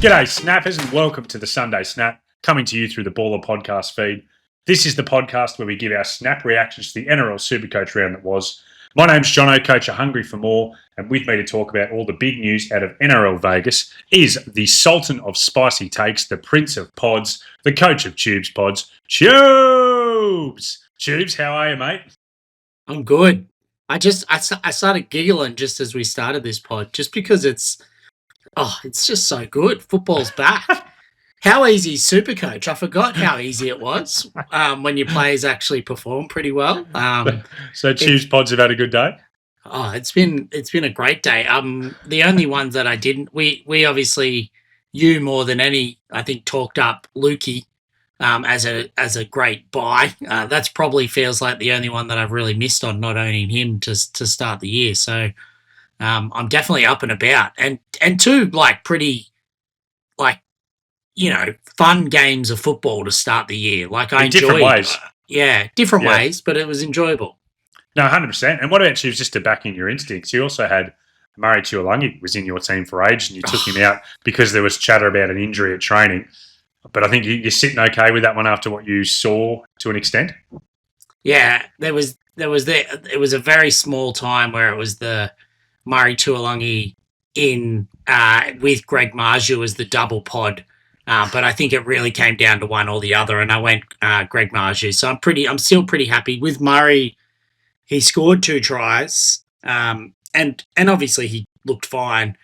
G'day, Snappers, and welcome to the Sunday Snap, coming to you through the Ballr podcast feed. This is the podcast where we give our snap reactions to the NRL SuperCoach round that was. My name's Jono, coach of Hungry for More, and with me to talk about all the big news out of NRL Vegas is the Sultan of Spicy Takes, the Prince of Pods, the coach of Tubes Pods, Tubes! Tubes, how are you, mate? I'm good. I started giggling just as we started this pod, just because it's just so good. Football's back. How easy is SuperCoach? I forgot how easy it was when your players actually perform pretty well. So Tubes Pods have had a good day? Oh, it's been a great day. The only ones that I didn't, we obviously, you more than any, I think, talked up Lukey as a great buy. That's probably feels like the only one that I've really missed on not owning him to start the year. So I'm definitely up and about, and two pretty fun games of football to start the year. I enjoyed different ways. Different ways, but it was enjoyable. No, 100%. And what about you, just to back in your instincts? You also had Marzhew was in your team for ages, and you took him out because there was chatter about an injury at training. But I think you're sitting okay with that one after what you saw to an extent. Yeah, it was a very small time where it was the Murray Tuilagi in with Greg Marzhew as the double pod. But I think it really came down to one or the other, and I went Greg Marzhew. So I'm still pretty happy with Murray. He scored 2 tries, and obviously he looked fine,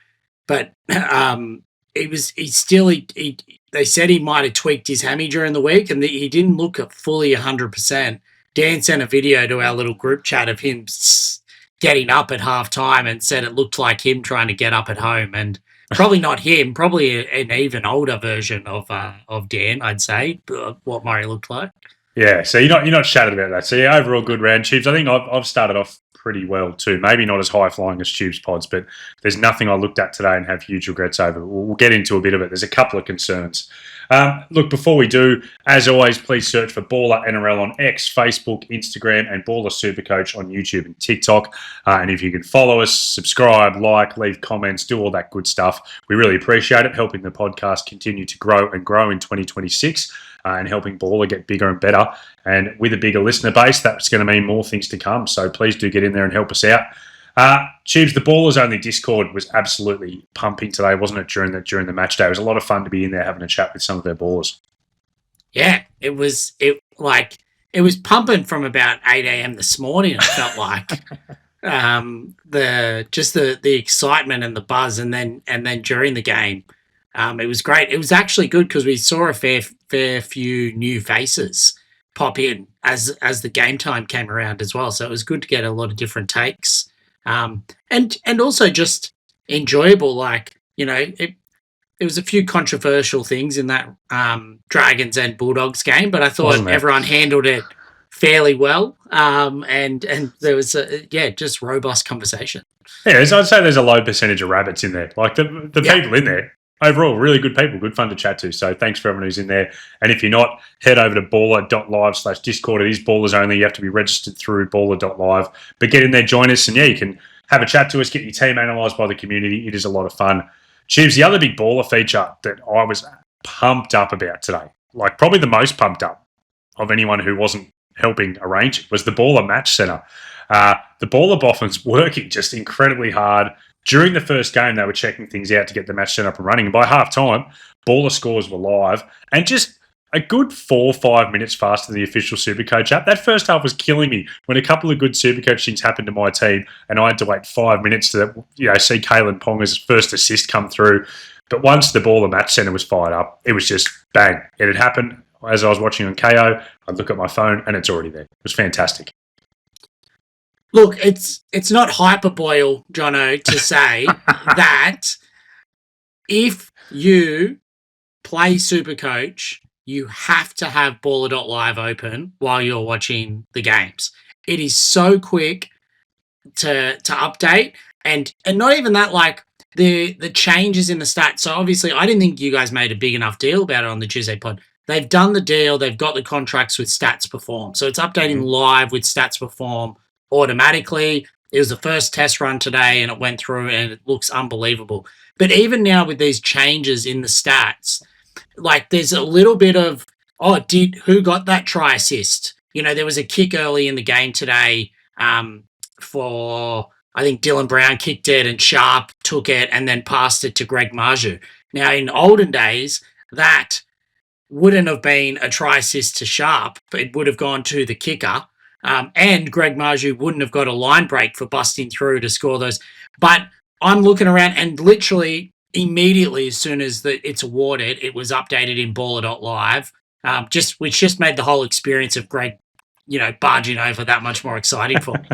but they said he might have tweaked his hammy during the week, and he didn't look at fully 100%. Dan sent a video to our little group chat of him getting up at halftime and said it looked like him trying to get up at home, and probably not him, probably an even older version of Dan, I'd say, what Murray looked like. Yeah, so you're not shattered about that. So yeah, overall good round, Tubes. I think I've started off pretty well too. Maybe not as high flying as Tubes Pods, but there's nothing I looked at today and have huge regrets over. We'll get into a bit of it. There's a couple of concerns. Look, before we do, as always, please search for Ballr NRL on X, Facebook, Instagram, and Ballr SuperCoach on YouTube and TikTok. And if you can follow us, subscribe, leave comments, do all that good stuff. We really appreciate it, helping the podcast continue to grow in 2026 and helping Ballr get bigger and better. And with a bigger listener base, that's going to mean more things to come. So please do get in there and help us out. Tubes, the Ballers only Discord was absolutely pumping today, wasn't it, during the match day? It was a lot of fun to be in there having a chat with some of their Ballers. Yeah, it was pumping from about 8 a.m. this morning, it felt like. The excitement and the buzz, and then during the game, it was great. It was actually good because we saw a fair few new faces pop in as the game time came around as well. So it was good to get a lot of different takes. And also just enjoyable, there was a few controversial things in that Dragons and Bulldogs game, but I thought everyone handled it fairly well. And there was just robust conversation. Yeah, I'd say there's a low percentage of rabbits in there. The people in there, overall, really good people, good fun to chat to. So thanks for everyone who's in there. And if you're not, head over to ballr.live/Discord. It is Ballers only. You have to be registered through ballr.live. But get in there, join us, and you can have a chat to us, get your team analysed by the community. It is a lot of fun. Tubes, the other big Ballr feature that I was pumped up about today, probably the most pumped up of anyone who wasn't helping arrange it, was the Ballr Match Centre. The Ballr Boffins working just incredibly hard. During the first game, they were checking things out to get the match set up and running. And by half-time, Ballr scores were live. And just a good 4 or 5 minutes faster than the official SuperCoach app. That first half was killing me when a couple of good SuperCoach things happened to my team, and I had to wait 5 minutes to see Kalyn Ponga's first assist come through. But once the Ballr Match Centre was fired up, it was just bang. It had happened. As I was watching on KO, I'd look at my phone, and it's already there. It was fantastic. Look, it's not hyperbole, Jono, to say that if you play SuperCoach, you have to have Ballr.live open while you're watching the games. It is so quick to update, and not even that, the changes in the stats. So obviously, I didn't think you guys made a big enough deal about it on the Tuesday pod. They've done the deal. They've got the contracts with Stats Perform. So it's updating live with Stats Perform automatically. It was the first test run today, and it went through, and it looks unbelievable. But even now with these changes in the stats, like there's a little bit of, who got that try assist? There was a kick early in the game today for, I think Dylan Brown kicked it and Sharpe took it and then passed it to Greg Marzhew. Now, in olden days, that wouldn't have been a try assist to Sharpe, but it would have gone to the kicker. And Greg Marzhew wouldn't have got a line break for busting through to score those. But I'm looking around, and literally immediately as soon as it's awarded, it was updated in Ballr.live, which just made the whole experience of Greg, barging over that much more exciting for me.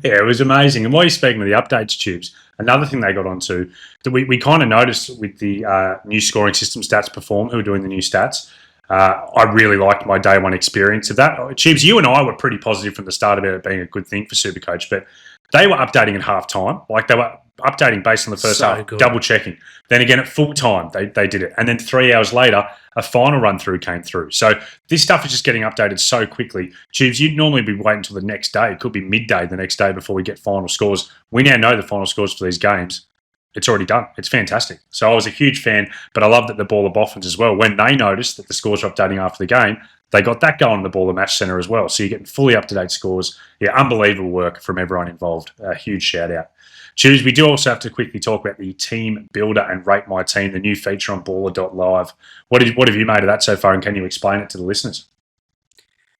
Yeah, it was amazing. And while you're speaking of the updates, Tubes, another thing they got onto that we kind of noticed with the new scoring system Stats Perform, who are doing the new stats, I really liked my day one experience of that. Tubes, you and I were pretty positive from the start about it being a good thing for SuperCoach, but they were updating at half time. Like they were updating based on the first half, double checking. Then again at full time, they did it. And then 3 hours later, a final run through came through. So this stuff is just getting updated so quickly. Tubes, you'd normally be waiting until the next day. It could be midday the next day before we get final scores. We now know the final scores for these games. It's already done. It's fantastic. So I was a huge fan, but I love that the Ballr Boffins as well, when they noticed that the scores were updating after the game, they got that going in the Ballr Match Centre as well. So you're getting fully up-to-date scores. Yeah, unbelievable work from everyone involved. A huge shout-out. Tubes, we do also have to quickly talk about the Team Builder and Rate My Team, the new feature on Ballr.live. What have you made of that so far, and can you explain it to the listeners?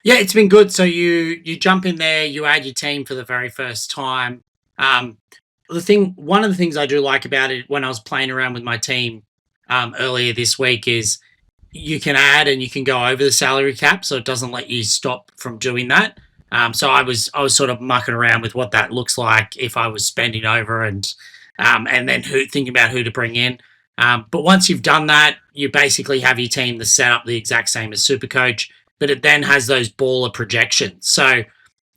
Yeah, it's been good. So you jump in there, you add your team for the very first time. One of the things I do like about it when I was playing around with my team earlier this week is you can add and you can go over the salary cap, so it doesn't let you stop from doing that. So I was sort of mucking around with what that looks like if I was spending over and then thinking about who to bring in. But once you've done that, you basically have your team set up the exact same as SuperCoach, but it then has those Ballr projections. So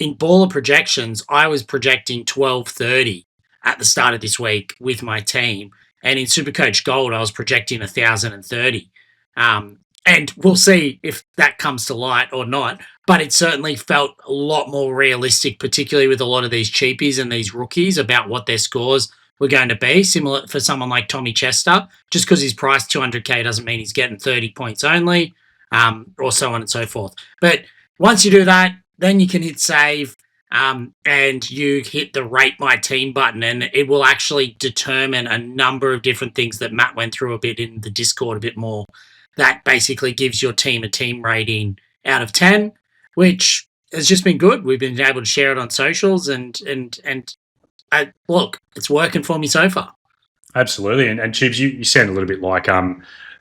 in Ballr projections, I was projecting 1230 at the start of this week with my team. And in SuperCoach Gold, I was projecting 1,030. And we'll see if that comes to light or not. But it certainly felt a lot more realistic, particularly with a lot of these cheapies and these rookies, about what their scores were going to be. Similar for someone like Tommy Chester, just because he's priced 200K doesn't mean he's getting 30 points only, or so on and so forth. But once you do that, then you can hit save. And you hit the Rate My Team button, and it will actually determine a number of different things that Matt went through a bit in the Discord a bit more. That basically gives your team a team rating out of 10, which has just been good. We've been able to share it on socials, and look, it's working for me so far. Absolutely. And Tubes, you sound a little bit like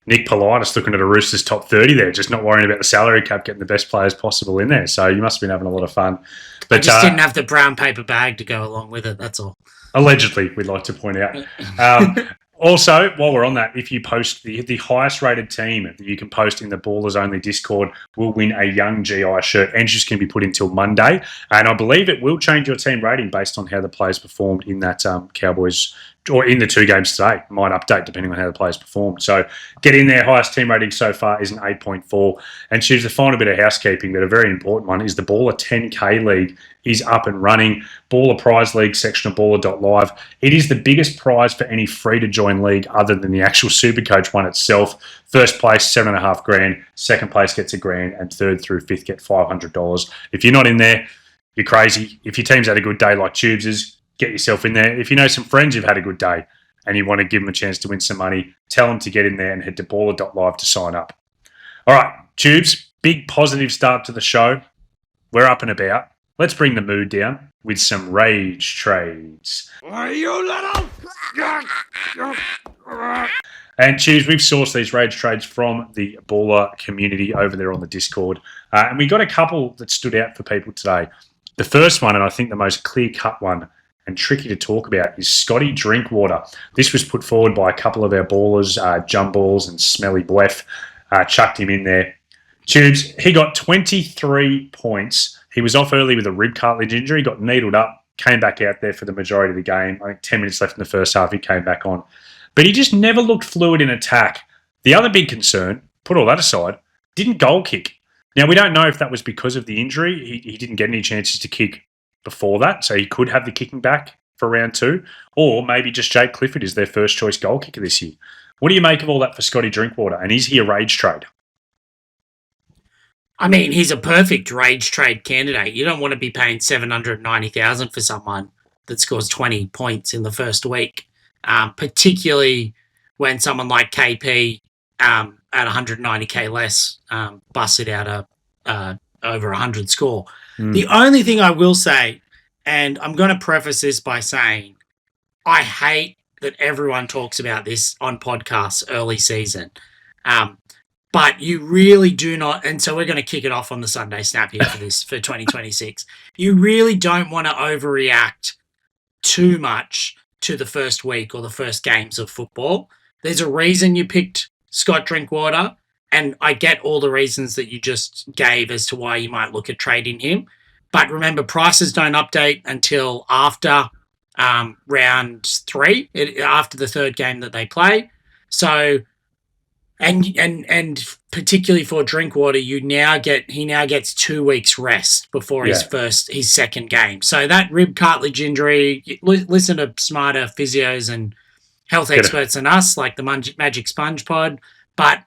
Nick Politis looking at a Roosters top 30 there, just not worrying about the salary cap, getting the best players possible in there. So you must have been having a lot of fun. But I just didn't have the brown paper bag to go along with it, that's all. Allegedly, we'd like to point out. Also, while we're on that, if you post the highest rated team that you can post in the Ballers Only Discord will win a Young GI shirt. Entries can be put until Monday. And I believe it will change your team rating based on how the players performed in that Cowboys, or in the 2 games today. It might update depending on how the players performed. So get in there. Highest team rating so far is an 8.4. And choose the final bit of housekeeping, but a very important one, is the Ballr 10K League is up and running. Ballr Prize League section of Ballr.live. It is the biggest prize for any free-to-join league other than the actual SuperCoach one itself. First place, $7.5 grand. Second place gets $1 grand. And third through fifth get $500. If you're not in there, you're crazy. If your team's had a good day like Tubes', get yourself in there. If you know some friends who've had a good day and you want to give them a chance to win some money, tell them to get in there and head to Ballr.live to sign up. All right, Tubes, big positive start to the show. We're up and about. Let's bring the mood down with some rage trades. Are you little? And Tubes, we've sourced these rage trades from the Ballr community over there on the Discord. And we got a couple that stood out for people today. The first one, and I think the most clear-cut one and tricky to talk about, is Scotty Drinkwater. This was put forward by a couple of our ballers, Jumballs and Smelly Blef, chucked him in there. Tubes, he got 23 points. He was off early with a rib cartilage injury, got needled up, came back out there for the majority of the game. I think 10 minutes left in the first half, he came back on. But he just never looked fluid in attack. The other big concern, put all that aside, didn't goal kick. Now, we don't know if that was because of the injury. He didn't get any chances to kick before that, so he could have the kicking back for round 2, or maybe just Jake Clifford is their first choice goal kicker this year. What do you make of all that for Scotty Drinkwater? And is he a rage trade? I mean, he's a perfect rage trade candidate. You don't want to be paying $790,000 for someone that scores 20 points in the first week, particularly when someone like KP at 190K less busted out a over 100 score. The only thing I will say, and I'm going to preface this by saying, I hate that everyone talks about this on podcasts early season. But you really do not, and so we're going to kick it off on the Sunday Snap here for 2026. You really don't want to overreact too much to the first week or the first games of football. There's a reason you picked Scott Drinkwater, and I get all the reasons that you just gave as to why you might look at trading him. But remember, prices don't update until after round 3, after the third game that they play. So, and particularly for Drinkwater, he now gets 2 weeks rest before his second game. So that rib cartilage injury, listen to smarter physios and health experts than us, like the Magic Sponge Pod. But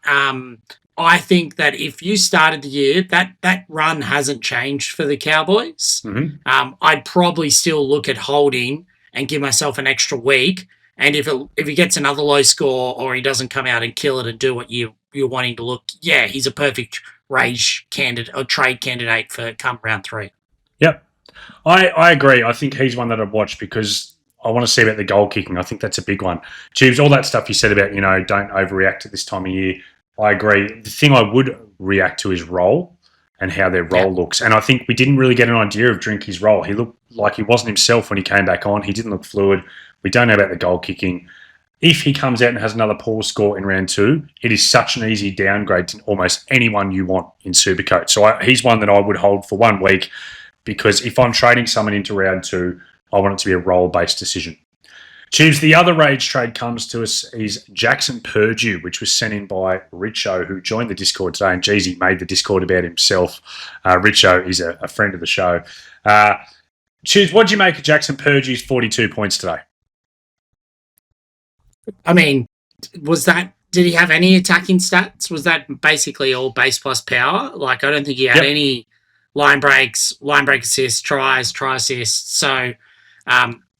I think that if you started the year, that run hasn't changed for the Cowboys. I'd probably still look at holding and give myself an extra week. And if he gets another low score or he doesn't come out and kill it and do what you're wanting to look, he's a perfect rage candidate or trade candidate for come round 3. Yep. I agree. I think he's one that I'd watch because I want to see about the goal kicking. I think that's a big one. Tubes, all that stuff you said about, don't overreact at this time of year. I agree. The thing I would react to is role and how their role looks. And I think we didn't really get an idea of Drinky's role. He looked like he wasn't himself when he came back on. He didn't look fluid. We don't know about the goal kicking. If he comes out and has another poor score in round 2, it is such an easy downgrade to almost anyone you want in Supercoach. So he's one that I would hold for 1 week because if I'm trading someone into round 2, I want it to be a role-based decision. Tubes, the other rage trade comes to us is Jackson Purdue, which was sent in by Richo, who joined the Discord today. And geez, he made the Discord about himself. Richo is a friend of the show. Tubes, what do you make of Jackson Purdue's 42 points today? I mean, did he have any attacking stats? Was that basically all base plus power? Like, I don't think he had any line break assists, try assists. So,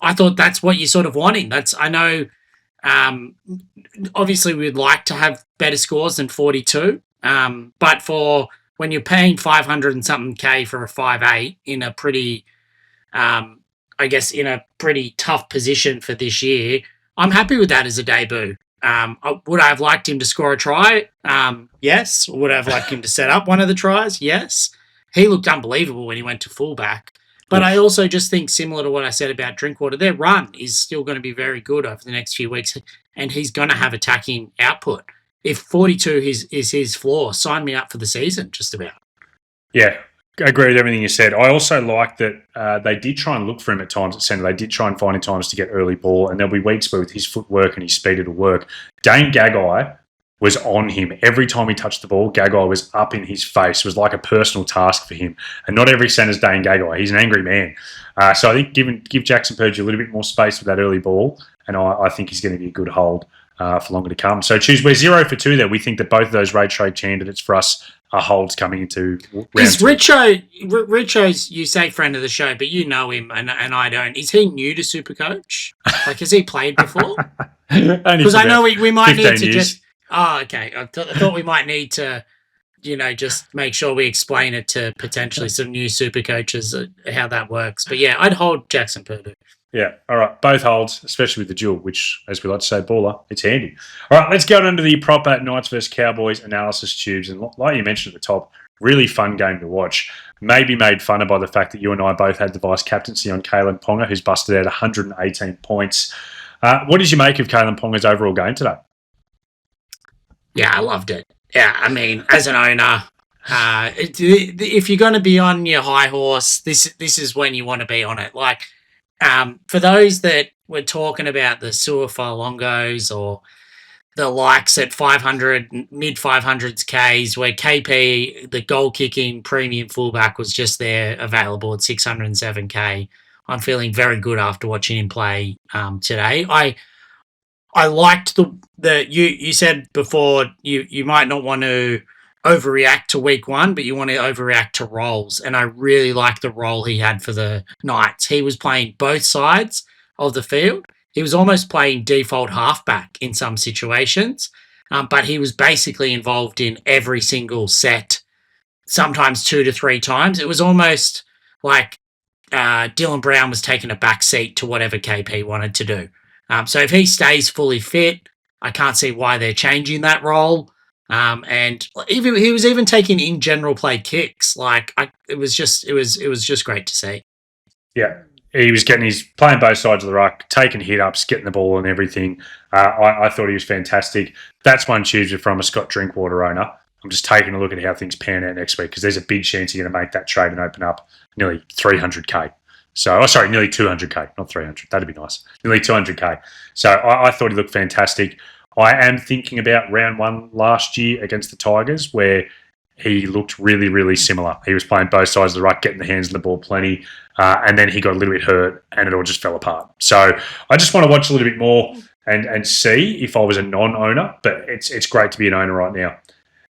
I thought that's what you're sort of wanting. I know, obviously we'd like to have better scores than 42. But for when you're paying 500 and something K for a 5'8" in a pretty, in a pretty tough position for this year, I'm happy with that as a debut. Would I have liked him to score a try? Yes. Would I have liked him to set up one of the tries? Yes. He looked unbelievable when he went to fullback. But I also just think, similar to what I said about Drinkwater, their run is still going to be very good over the next few weeks, and he's going to have attacking output. If 42 is his floor, sign me up for the season, just about. Yeah, I agree with everything you said. I also like that they did try and look for him at times at centre. They did try and find him times to get early ball, and there'll be weeks where with his footwork and his speed it'll work. Dane Gagai was on him. Every time he touched the ball, Gagai was up in his face. It was like a personal task for him. And not every centre's Dane Gagai. He's an angry man. So I think give Jackson Purdue a little bit more space with that early ball, and I think he's going to be a good hold for longer to come. So we're 0 for 2 there. We think that both of those rage trade candidates for us are holds coming into round 2. Is Richo's, you say friend of the show, but you know him and I don't. Is he new to Supercoach? Like, has he played before? Because I know we might need to years. Oh, okay. I thought we might need to, just make sure we explain it to potentially some new super coaches how that works. But yeah, I'd hold Jackson Purdue. Yeah, all right. Both holds, especially with the duel, which, as we like to say, Ballr, it's handy. All right, let's go into the proper Knights versus Cowboys analysis, Tubes. And like you mentioned at the top, really fun game to watch. Maybe made funner by the fact that you and I both had the vice captaincy on Kalyn Ponga, who's busted out 118 points. What did you make of Kalyn Ponga's overall game today? Yeah, I loved it. Yeah, I mean, as an owner, if you're going to be on your high horse, this is when you want to be on it. Like, for those that were talking about the Suafolongos or the likes at 500, mid 500s Ks, where KP, the goal kicking premium fullback, was just there available at 607K. I'm feeling very good after watching him play today. I liked the you said before you might not want to overreact to week one, but you want to overreact to roles. And I really like the role he had for the Knights. He was playing both sides of the field. He was almost playing default halfback in some situations, but he was basically involved in every single set, sometimes 2 to 3 times. It was almost like Dylan Brown was taking a back seat to whatever KP wanted to do. So if he stays fully fit, I can't see why they're changing that role. And even he was even taking in general play kicks. It was just great to see. Yeah. He's playing both sides of the ruck, taking hit-ups, getting the ball and everything. I thought he was fantastic. That's one Tuesday from a Scott Drinkwater owner. I'm just taking a look at how things pan out next week because there's a big chance you're going to make that trade and open up nearly 300K. So, nearly 200K, not 300. That'd be nice. Nearly 200K. So I thought he looked fantastic. I am thinking about round one last year against the Tigers where he looked really, really similar. He was playing both sides of the ruck, getting the hands on the ball plenty, and then he got a little bit hurt and it all just fell apart. So I just want to watch a little bit more and see if I was a non-owner, but it's great to be an owner right now.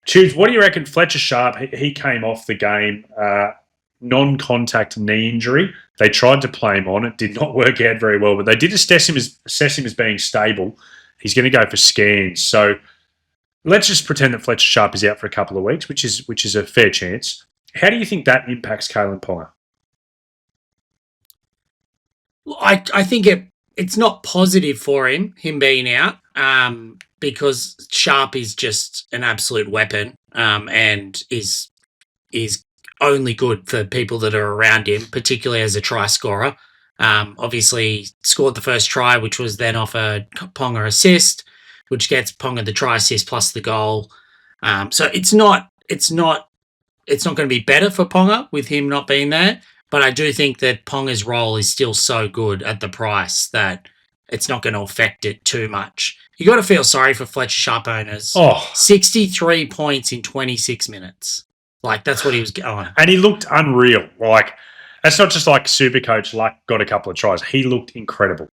Tubes, what do you reckon? Fletcher Sharpe, he came off the game, non-contact knee injury. They tried to play him on. It did not work out very well, but they did assess him as being stable. He's going to go for scans. So let's just pretend that Fletcher Sharpe is out for a couple of weeks, which is a fair chance. How do you think that impacts Kalyn Ponga? I think it's not positive for him being out, because Sharpe is just an absolute weapon, and is only good for people that are around him, particularly as a try scorer. Obviously scored the first try, which was then off a Ponga assist, which gets Ponga the try assist plus the goal. So it's not going to be better for Ponga with him not being there. But I do think that Ponga's role is still so good at the price that it's not going to affect it too much. You got to feel sorry for Fletcher Sharpe owners. 63 points in 26 minutes. That's what he was going. And he looked unreal. That's not just like SuperCoach got a couple of tries. He looked incredible.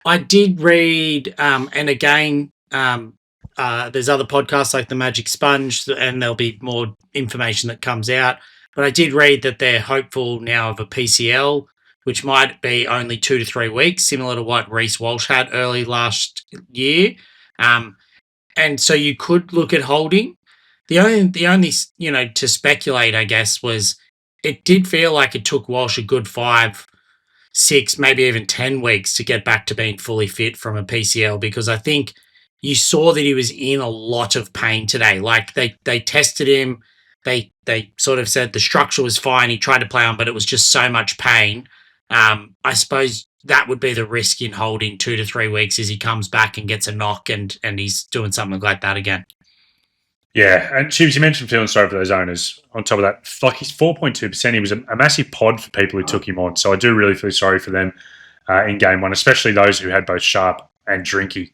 I did read, and again, there's other podcasts like The Magic Sponge, and there'll be more information that comes out. But I did read that they're hopeful now of a PCL, which might be only 2 to 3 weeks, similar to what Reece Walsh had early last year. And so you could look at holding. The only to speculate, I guess, was it did feel like it took Walsh a good 5, 6, maybe even 10 weeks to get back to being fully fit from a PCL, because I think you saw that he was in a lot of pain today. They tested him. They sort of said the structure was fine. He tried to play on, but it was just so much pain. I suppose that would be the risk in holding 2 to 3 weeks as he comes back and gets a knock and he's doing something like that again. Yeah, and Tubes, you mentioned feeling sorry for those owners. On top of that, he's 4.2%. He was a massive pod for people who took him on. So I do really feel sorry for them in game one, especially those who had both Sharpe and Drinky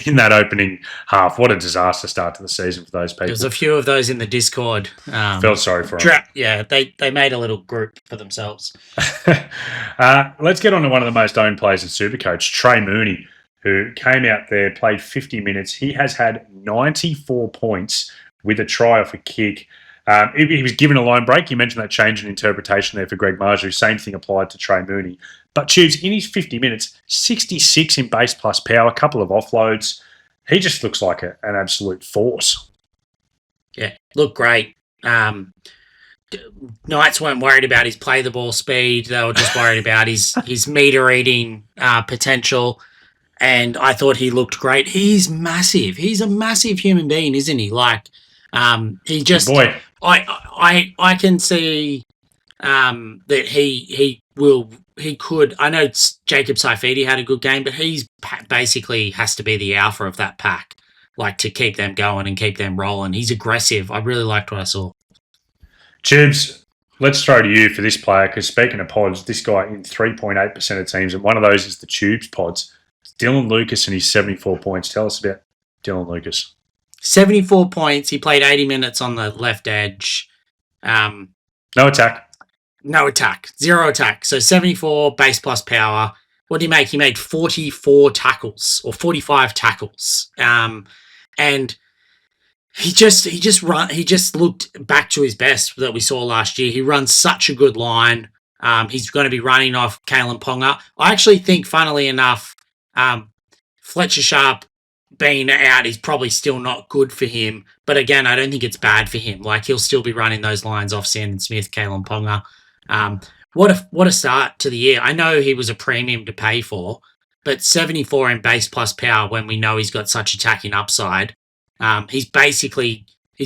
in that opening half. What a disaster start to the season for those people. There's a few of those in the Discord. Felt sorry for them. Yeah, they made a little group for themselves. Let's get on to one of the most owned players in SuperCoach, Trey Mooney, who came out there, played 50 minutes. He has had 94 points with a try off a kick. He was given a line break. You mentioned that change in interpretation there for Greg Marzhew. Same thing applied to Trey Mooney. But Tubes, in his 50 minutes, 66 in base plus power, a couple of offloads. He just looks like an absolute force. Yeah, looked great. Knights weren't worried about his play the ball speed. They were just worried about his meter eating potential. And I thought he looked great. He's massive. He's a massive human being, isn't he? He just. Good boy. I can see that he could. I know Jacob Saifidi had a good game, but he's basically has to be the alpha of that pack, to keep them going and keep them rolling. He's aggressive. I really liked what I saw. Tubes, let's throw to you for this player, because speaking of pods, this guy in 3.8% of teams, and one of those is the Tubes pods. Dylan Lucas and his 74 points. Tell us about Dylan Lucas. 74 points. He played 80 minutes on the left edge. No attack. No attack. 0 attack. So 74 base plus power. What did he make? He made 44 tackles or 45 tackles. And he just looked back to his best that we saw last year. He runs such a good line. He's going to be running off Kalyn Ponga. I actually think, funnily enough, Fletcher Sharpe being out is probably still not good for him. But again, I don't think it's bad for him. Like, he'll still be running those lines off Sandon Smith, Kalyn Ponga. What a start to the year. I know he was a premium to pay for, but 74 in base plus power when we know he's got such attacking upside. He's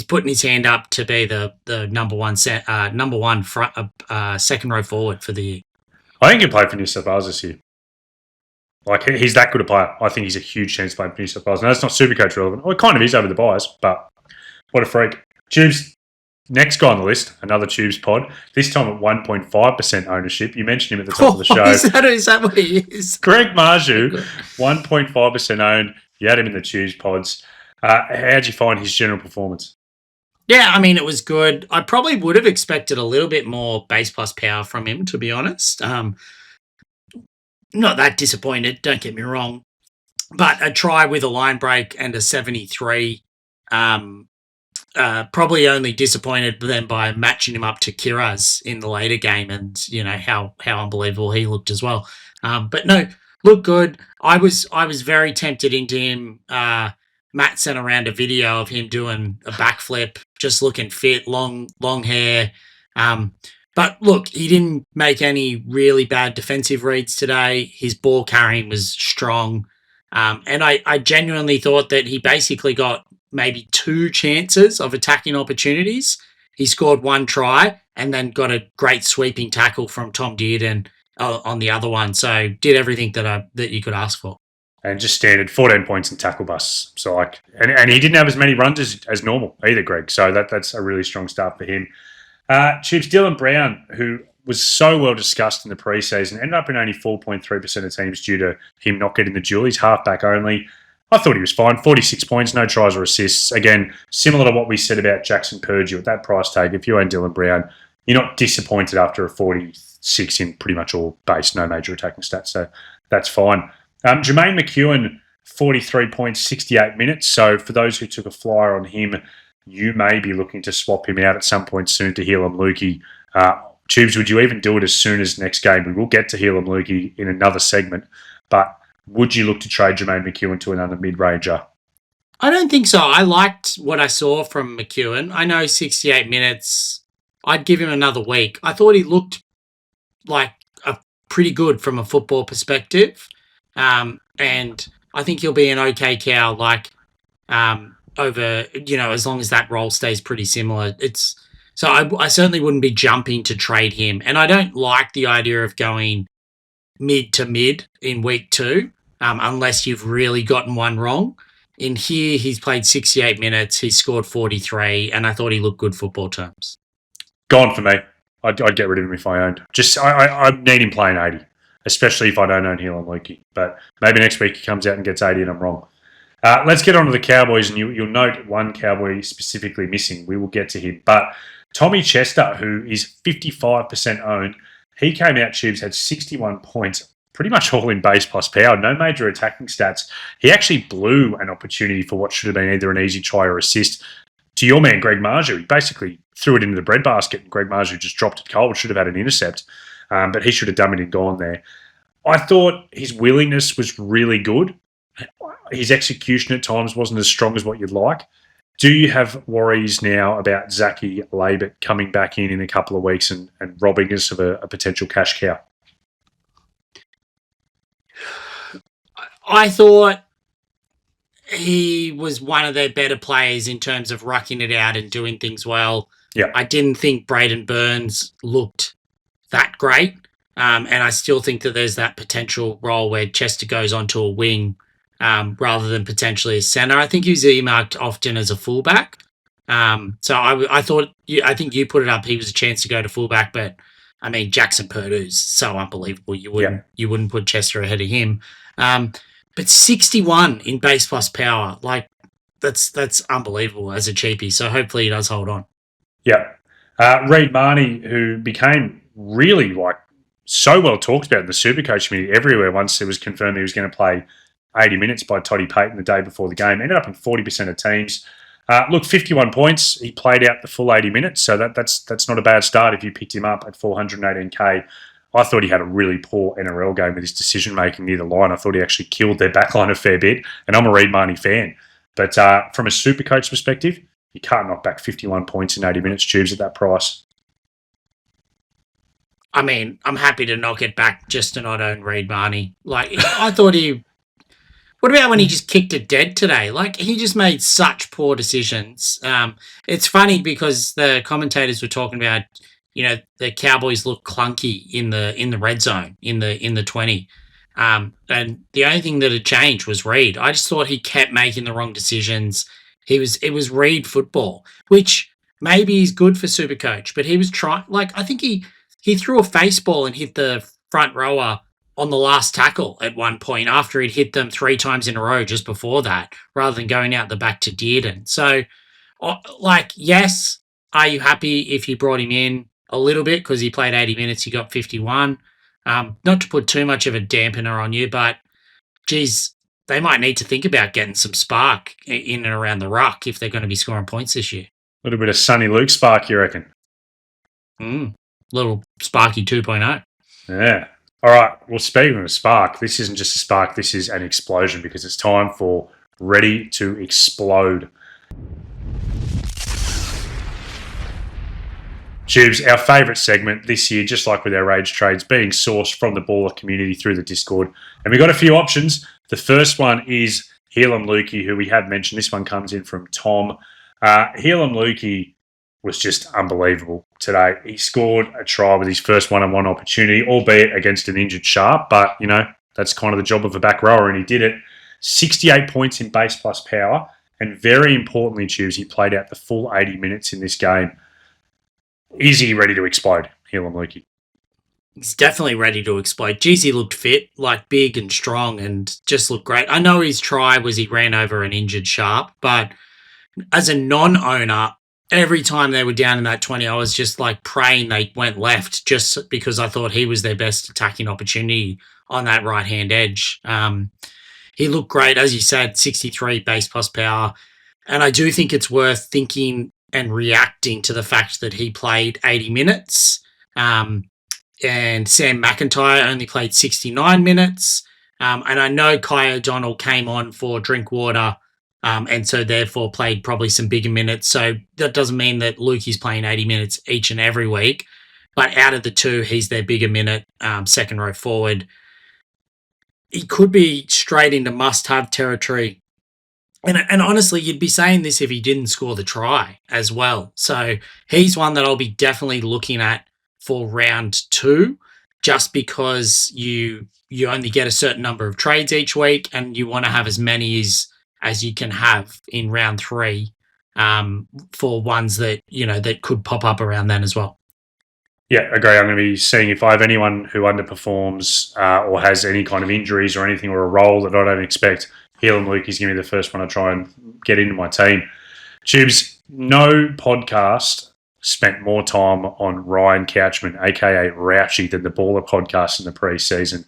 putting his hand up to be the number one second row forward for the year. I think he'll play for New South Wales this year. Like, he's that good a player. I think he's a huge chance playing for New South Wales. Now, that's not SuperCoach relevant. Well, it kind of is over the buys, but what a freak. Tubes, next guy on the list, another Tubes pod, this time at 1.5% ownership. You mentioned him at the top of the show. Is that what he is? Greg Marzhew, 1.5% owned. You had him in the Tubes pods. How'd you find his general performance? Yeah, I mean, it was good. I probably would have expected a little bit more base plus power from him, to be honest. Not that disappointed, don't get me wrong. But a try with a line break and a 73, probably only disappointed then by matching him up to Kiraz in the later game and, you know, how unbelievable he looked as well. But no, looked good. I was very tempted into him. Matt sent around a video of him doing a backflip, just looking fit, long hair. But look, he didn't make any really bad defensive reads today. His ball carrying was strong. And I genuinely thought that he basically got maybe 2 chances of attacking opportunities. He scored 1 try and then got a great sweeping tackle from Tom Dearden on the other one. So did everything that you could ask for. And just standard 14 points in tackle busts. So and he didn't have as many runs as normal either, Greg. So that's a really strong start for him. Chiefs Dylan Brown, who was so well discussed in the preseason, ended up in only 4.3% of teams due to him not getting the duel. He's halfback only. I thought he was fine. 46 points, no tries or assists. Again, similar to what we said about Jackson Purdue at that price tag. If you own Dylan Brown, you're not disappointed after a 46 in pretty much all base, no major attacking stats. So that's fine. Jermaine McEwen, 43 points, 68 minutes. So for those who took a flyer on him, you may be looking to swap him out at some point soon to Helam Lukey. Tubes, would you even do it as soon as next game? We will get to Helam Lukey in another segment, but would you look to trade Jermaine McEwen to another mid-ranger? I don't think so. I liked what I saw from McEwen. I know 68 minutes. I'd give him another week. I thought he looked like pretty good from a football perspective. And I think he'll be an okay cow, over, as long as that role stays pretty similar. So I certainly wouldn't be jumping to trade him. And I don't like the idea of going mid to mid in week 2, unless you've really gotten one wrong. In here, he's played 68 minutes, he scored 43, and I thought he looked good football terms. Gone for me. I'd get rid of him if I owned. I need him playing 80, especially if I don't own Helam Lukey. But maybe next week he comes out and gets 80 and I'm wrong. Let's get on to the Cowboys, and you'll note one Cowboy specifically missing. We will get to him. But Tommy Chester, who is 55% owned, he came out, Tubes, had 61 points, pretty much all in base plus power, no major attacking stats. He actually blew an opportunity for what should have been either an easy try or assist to your man, Greg Marzhew. He basically threw it into the breadbasket, and Greg Marzhew just dropped it cold, should have had an intercept, but he should have done it and gone there. I thought his willingness was really good. His execution at times wasn't as strong as what you'd like. Do you have worries now about Zachy Labert coming back in a couple of weeks and robbing us of a potential cash cow? I thought he was one of their better players in terms of rucking it out and doing things well. Yeah. I didn't think Braden Burns looked that great. And I still think that there's that potential role where Chester goes onto a wing rather than potentially a centre. I think he was earmarked often as a fullback. So I think you put it up, he was a chance to go to fullback, but I mean, Jackson Purdue's so unbelievable. You wouldn't put Chester ahead of him. But 61 in base plus power, that's unbelievable as a cheapie. So hopefully he does hold on. Yeah. Reid Marnie, who became really so well talked about in the Supercoach community everywhere once it was confirmed he was going to play 80 minutes by Toddy Payton the day before the game. Ended up in 40% of teams. Look, 51 points. He played out the full 80 minutes, so that's not a bad start if you picked him up at 418k. I thought he had a really poor NRL game with his decision-making near the line. I thought he actually killed their backline a fair bit, and I'm a Reid Marnie fan. But from a Supercoach perspective, you can't knock back 51 points in 80 minutes, Tubes, at that price. I mean, I'm happy to knock it back just to not own Reid Marnie. Like, I thought he... What about when he just kicked it dead today? Like, he just made such poor decisions. It's funny because the commentators were talking about, the Cowboys look clunky in the red zone, in the 20. And the only thing that had changed was Reid. I just thought he kept making the wrong decisions. It was Reid football, which maybe is good for Supercoach, but he was trying. Like, I think he threw a face ball and hit the front rower on the last tackle at one point after he'd hit them 3 times in a row just before that, rather than going out the back to Dearden. So, yes, are you happy if you brought him in a little bit because he played 80 minutes, he got 51? Not to put too much of a dampener on you, but, geez, they might need to think about getting some spark in and around the ruck if they're going to be scoring points this year. A little bit of Sonny Luke spark, you reckon? Little Sparky 2.0. Yeah. All right. Well, speaking of a spark, this isn't just a spark. This is an explosion because it's time for Ready to Explode. Tubes, our favourite segment this year, just like with our Rage Trades, being sourced from the Ballr community through the Discord. And we've got a few options. The first one is Helam Lukey, who we have mentioned. This one comes in from Tom. Helam Lukey was just unbelievable today. He scored a try with his first one-on-one opportunity, albeit against an injured Sharpe, but, that's kind of the job of a back rower, and he did it. 68 points in base plus power, and very importantly, Tubes, he played out the full 80 minutes in this game. Is he ready to explode, Helam Lukey? He's definitely ready to explode. Geez, he looked fit, like big and strong, and just looked great. I know his try was he ran over an injured Sharpe, but as a non-owner, every time they were down in that 20, I was just like praying they went left just because I thought he was their best attacking opportunity on that right-hand edge. He looked great, as you said, 63 base plus power. And I do think it's worth thinking and reacting to the fact that he played 80 minutes. And Sam McIntyre only played 69 minutes. And I know Kai O'Donnell came on for Drinkwater, and so therefore played probably some bigger minutes. So that doesn't mean that Lukey's playing 80 minutes each and every week. But out of the two, he's their bigger minute second row forward. He could be straight into must-have territory. And honestly, you'd be saying this if he didn't score the try as well. So he's one that I'll be definitely looking at for round 2, just because you only get a certain number of trades each week and you want to have as many as you can have in round 3 for ones that, that could pop up around then as well. Yeah, agree. I'm going to be seeing if I have anyone who underperforms or has any kind of injuries or anything or a role that I don't expect. Helam Lukey's going to be the first one I try and get into my team. Tubes, no podcast spent more time on Ryan Couchman, a.k.a. Rouchy, than the Ballr podcast in the pre-season.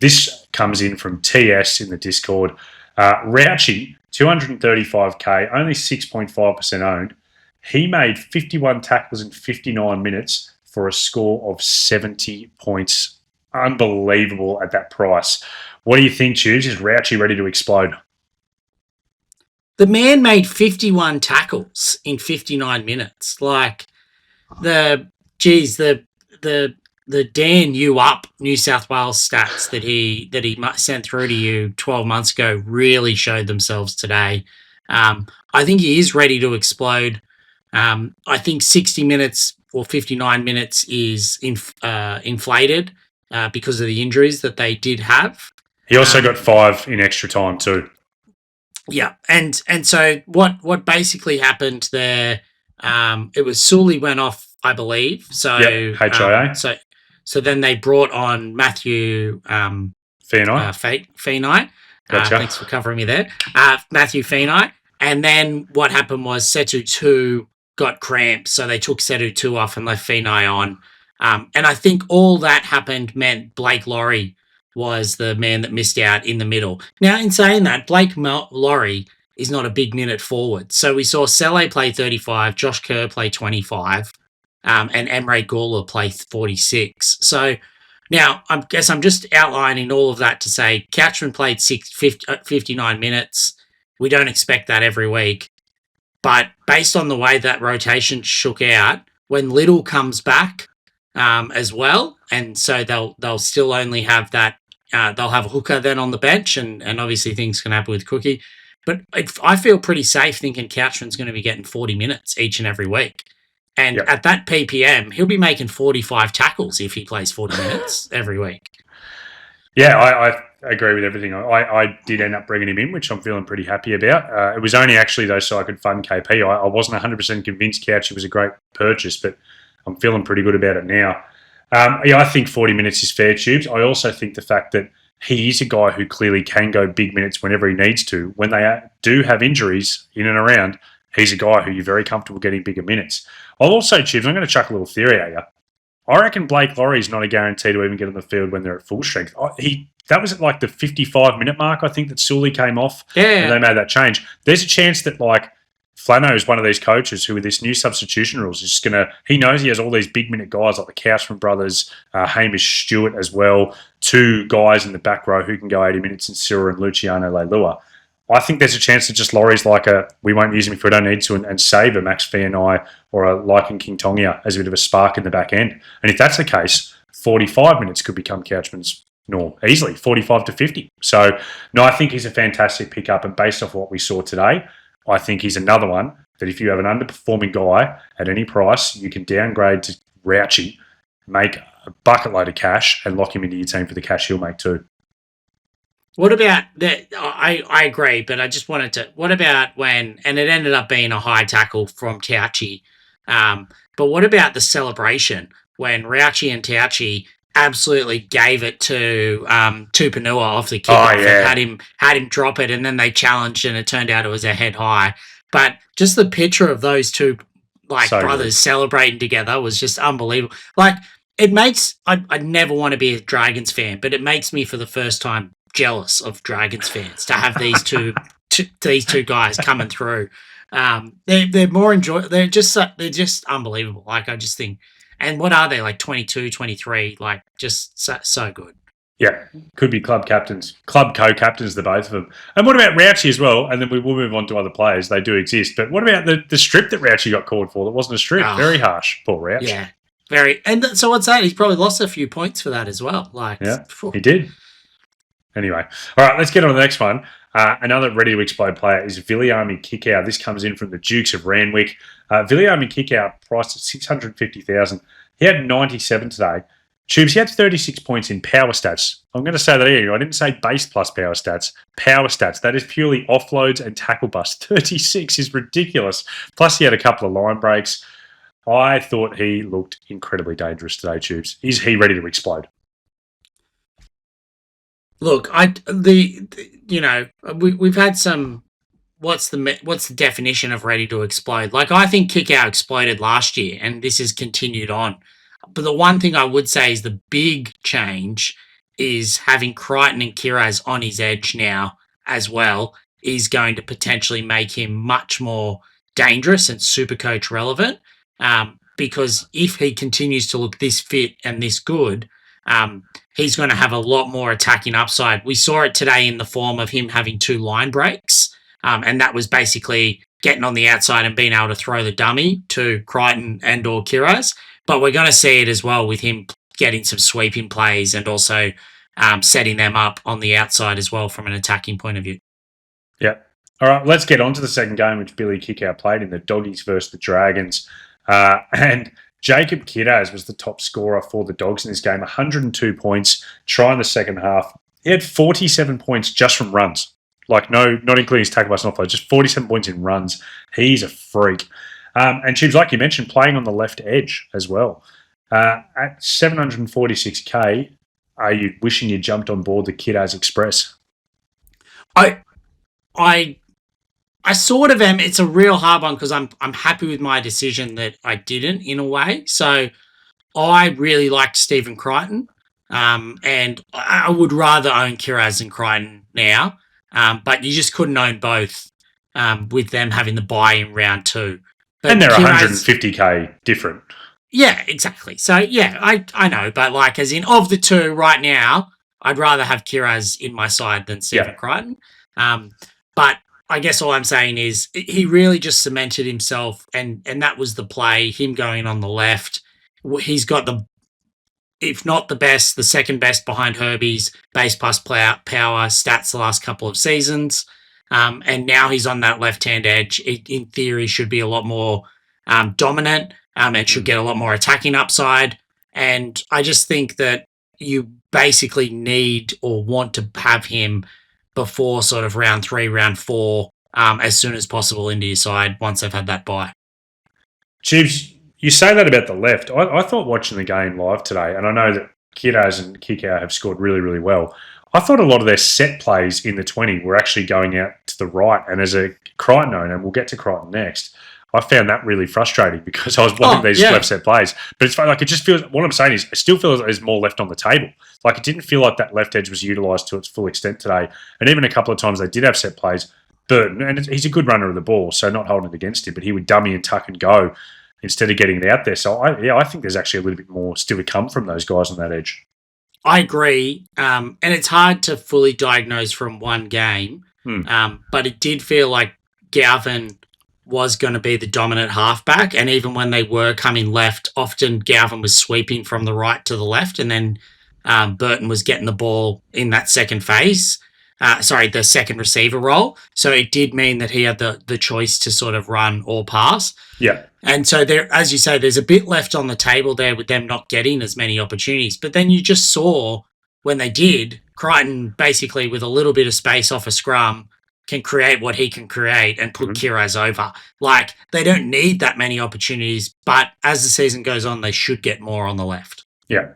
This comes in from TS in the Discord. Rouchy, 235k, only 6.5% owned. He made 51 tackles in 59 minutes for a score of 70 points. Unbelievable at that price. What do you think, Tubes? Is Rouchy ready to explode? The man made 51 tackles in 59 minutes. Like, the Dan You Up New South Wales stats that he sent through to you 12 months ago really showed themselves today. I think he is ready to explode. I think 60 minutes or 59 minutes is inflated because of the injuries that they did have. He also got 5 in extra time too. Yeah, and so what basically happened there? It was Sully went off, I believe. So yep, HIA. So then they brought on Marzhew Feeney. Gotcha. Thanks for covering me there. Marzhew Feeney. And then what happened was Setu 2 got cramps, so they took Setu 2 off and left Finai on. And I think all that happened meant Blake Laurie was the man that missed out in the middle. Now, in saying that, Blake Laurie is not a big minute forward. So we saw Sele play 35, Josh Kerr play 25, and Emre Gula play 46. So now I guess I'm just outlining all of that to say Couchman played 59 minutes. We don't expect that every week. But based on the way that rotation shook out, when Little comes back as well, and so they'll still only have that, they'll have a hooker then on the bench, and obviously things can happen with Cookie. But I feel pretty safe thinking Couchman's going to be getting 40 minutes each and every week. And at that PPM, he'll be making 45 tackles if he plays 40 minutes every week. Yeah, I agree with everything. I did end up bringing him in, which I'm feeling pretty happy about. It was only actually, though, so I could fund KP. I wasn't 100% convinced Couch was a great purchase, but I'm feeling pretty good about it now. I think 40 minutes is fair, Tubes. I also think the fact that he is a guy who clearly can go big minutes whenever he needs to. When they do have injuries in and around, he's a guy who you're very comfortable getting bigger minutes. I'll also, Tubes, I'm going to chuck a little theory at you. I reckon Blake Laurie's not a guarantee to even get on the field when they're at full strength. That was at like the 55-minute mark, I think, that Sully came off. Yeah. And they made that change. There's a chance that, like, Flano is one of these coaches who, with this new substitution rules, is just going to... He knows he has all these big-minute guys like the Couchman brothers, Hamish Stewart as well, 2 guys in the back row who can go 80 minutes in Cyril and Luciano Leilua. I think there's a chance that just Laurie's like we won't use him if we don't need to, and save a Max Fianai or a Lycan King Tongia as a bit of a spark in the back end. And if that's the case, 45 minutes could become Couchman's norm easily, 45 to 50. So, no, I think he's a fantastic pickup, and based off what we saw today, I think he's another one that if you have an underperforming guy at any price, you can downgrade to Rouchy, make a bucket load of cash, and lock him into your team for the cash he'll make too. What about that? I agree, but I just wanted to. What about when, and it ended up being a high tackle from Tauchi, but what about the celebration when Rouchy and Tauchi absolutely gave it to Tupanua off the kickoff and had him drop it, and then they challenged, and it turned out it was a head high. But just the picture of those two brothers celebrating together was just unbelievable. Like, it makes I never want to be a Dragons fan, but it makes me for the first time jealous of Dragons fans to have these two guys coming through. They're more they're just unbelievable. Like, I just think, and what are they, like 22, 23, like just so good. Yeah, could be club co-captains, the both of them. And what about Rouchy as well? And then we will move on to other players. They do exist. But what about the strip that Rouchy got called for? That wasn't a strip. Very harsh, poor Rouch. Yeah, very. And so what's that? He's probably lost a few points for that as well. Like, yeah, he did. Anyway, all right, let's get on to the next one. Another ready-to-explode player is Viliami Kikau. This comes in from the Dukes of Randwick. Viliami Kikau priced at $650,000. He had 97 today. Tubes, he had 36 points in power stats. I'm going to say that here. I didn't say base plus power stats. Power stats. That is purely offloads and tackle bust. 36 is ridiculous. Plus, he had a couple of line breaks. I thought he looked incredibly dangerous today, Tubes. Is he ready to explode? Look, we've had some. What's the definition of ready to explode? Like, I think Kikau exploded last year, and this has continued on. But the one thing I would say is the big change is having Crichton and Kiraz on his edge now as well is going to potentially make him much more dangerous and SuperCoach relevant. Because if he continues to look this fit and this good, he's going to have a lot more attacking upside. We saw it today in the form of him having 2 line breaks, and that was basically getting on the outside and being able to throw the dummy to Crichton and or Kiraz. But we're going to see it as well with him getting some sweeping plays and also setting them up on the outside as well from an attacking point of view. Yeah. All right, let's get on to the second game, which Billy Kikau played in, the Doggies versus the Dragons. And Jacob Kiraz was the top scorer for the Dogs in this game, 102 points, try in the second half. He had 47 points just from runs. Like, no, not including his tackle bust and offload, just 47 points in runs. He's a freak. And Tubes, like you mentioned, playing on the left edge as well. At 746K, are you wishing you jumped on board the Kiraz Express? I I sort of am. It's a real hard one because I'm happy with my decision that I didn't in a way. So I really liked Stephen Crichton, and I would rather own Kiraz than Crichton now. But you just couldn't own both with them having the bye in round 2. But And they're Kiraz, 150k different. yeah, exactly. So yeah, I know, but like as in of the two right now, I'd rather have Kiraz in my side than Stephen Crichton. But I guess all I'm saying is he really just cemented himself, and that was the play. Him going on the left, he's got the, if not the best, the second best behind Herbie's base plus power stats the last couple of seasons. And now he's on that left-hand edge. It, in theory, should be a lot more dominant and should get a lot more attacking upside. And I just think that you basically need or want to have him before sort of round 3, round 4, as soon as possible into your side once they've had that bye. Tubes, you say that about the left. I thought watching the game live today, and I know that Kiddos and Kickout have scored really, really well. I thought a lot of their set plays in the 20 were actually going out to the right. And as a Crichton owner, and we'll get to Crichton next, I found that really frustrating because I was watching these left set plays. But it's like it just feels, what I'm saying is, it still feels like there's more left on the table. Like it didn't feel like that left edge was utilised to its full extent today. And even a couple of times they did have set plays. Burton, and he's a good runner of the ball, so not holding it against him, but he would dummy and tuck and go instead of getting it out there. So I think there's actually a little bit more still to come from those guys on that edge. I agree. And it's hard to fully diagnose from one game. But it did feel like Galvin was going to be the dominant halfback. And even when they were coming left, often Galvin was sweeping from the right to the left. And then Burton was getting the ball in that second phase. The second receiver role. So it did mean that he had the choice to sort of run or pass. Yeah. And so there, as you say, there's a bit left on the table there with them not getting as many opportunities. But then you just saw when they did, Crichton basically with a little bit of space off a scrum can create what he can create and put Kiraz over. Like they don't need that many opportunities, but as the season goes on, they should get more on the left. Yeah.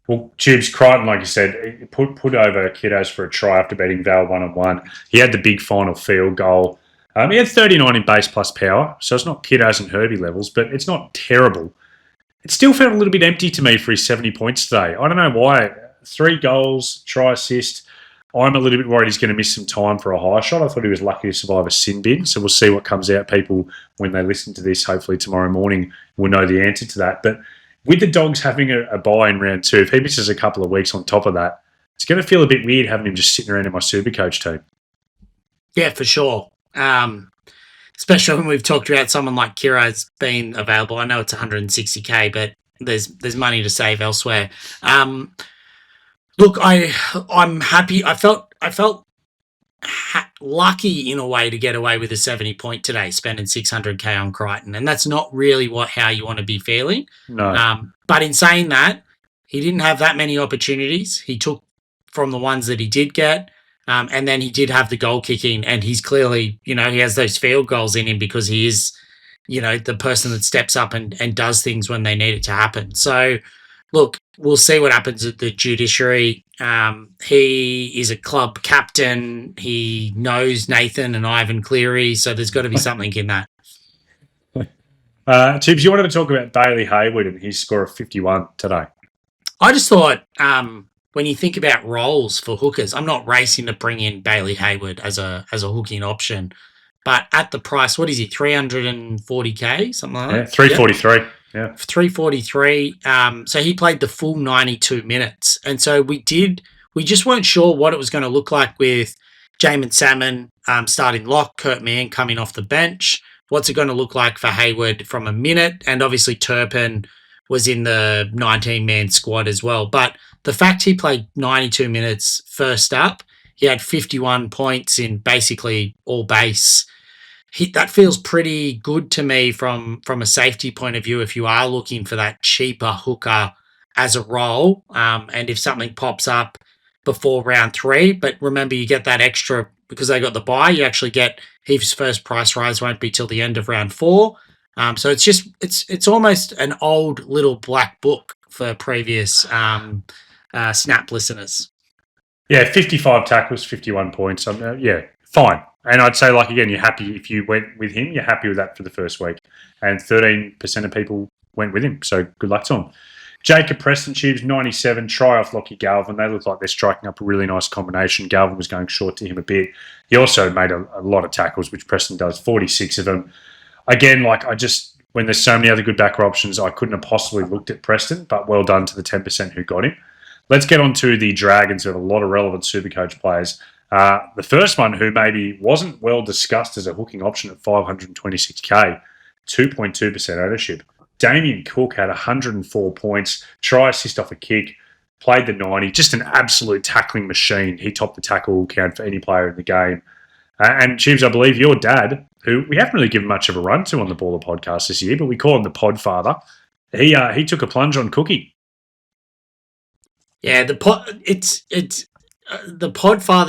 Well, Tubes, Crichton, like you said, put over Kiddos for a try after beating Val 1-on-1. He had the big final field goal. He had 39 in base plus power, so it's not Kiddos and Herbie levels, but it's not terrible. It still felt a little bit empty to me for his 70 points today. I don't know why. 3 goals, try assist. I'm a little bit worried he's going to miss some time for a high shot. I thought he was lucky to survive a sin bin, so we'll see what comes out. People, when they listen to this, hopefully tomorrow morning, will know the answer to that. But with the Dogs having a bye in round 2, if he misses a couple of weeks on top of that, it's going to feel a bit weird having him just sitting around in my SuperCoach team. Yeah, for sure. Especially when we've talked about someone like Kiraz being available. I know it's 160k, but there's money to save elsewhere. Look, I'm happy. I felt lucky in a way to get away with a 70 point today, spending 600k on Crichton, and that's not really how you want to be feeling. No. But in saying that, he didn't have that many opportunities. He took from the ones that he did get. And then he did have the goal kicking, and he's clearly, he has those field goals in him because he is, the person that steps up and does things when they need it to happen. So, look, we'll see what happens at the judiciary. He is a club captain. He knows Nathan and Ivan Cleary, so there's got to be something in that. Tubes, you wanted to talk about Bailey Hayward and his score of 51 today. I just thought... when you think about roles for hookers, I'm not racing to bring in Bailey Hayward as a hooking option, but at the price, what is he, 340k, something like that? Yeah, 343. Yeah, 343. So he played the full 92 minutes, and so we just weren't sure what it was going to look like with Jamin Salmon starting lock, Kurt Mann coming off the bench. What's it going to look like for Hayward from a minute? And obviously Turpin was in the 19-man squad as well, but the fact he played 92 minutes first up, he had 51 points in basically all base. That feels pretty good to me from a safety point of view if you are looking for that cheaper hooker as a role. And if something pops up before round 3, but remember you get that extra because they got the bye, you actually get his first price rise won't be till the end of round 4. So it's almost an old little black book for previous Snap listeners. Yeah, 55 tackles, 51 points. Fine. And I'd say, like, again, you're happy if you went with him, you're happy with that for the first week. And 13% of people went with him. So good luck to him. Jacob Preston Tubes, 97, try off Lockie Galvin. They look like they're striking up a really nice combination. Galvin was going short to him a bit. He also made a lot of tackles, which Preston does, 46 of them. Again, like, when there's so many other good backer options, I couldn't have possibly looked at Preston, but well done to the 10% who got him. Let's get on to the Dragons, who have a lot of relevant Supercoach players. The first one, who maybe wasn't well discussed as a hooking option at 526k, 2.2% ownership. Damien Cook had 104 points, try assist off a kick, played the 90, just an absolute tackling machine. He topped the tackle count for any player in the game. And Tubes, I believe your dad, who we haven't really given much of a run to on the Ballr podcast this year, but we call him the Podfather. He took a plunge on Cookie. Yeah, the Podfather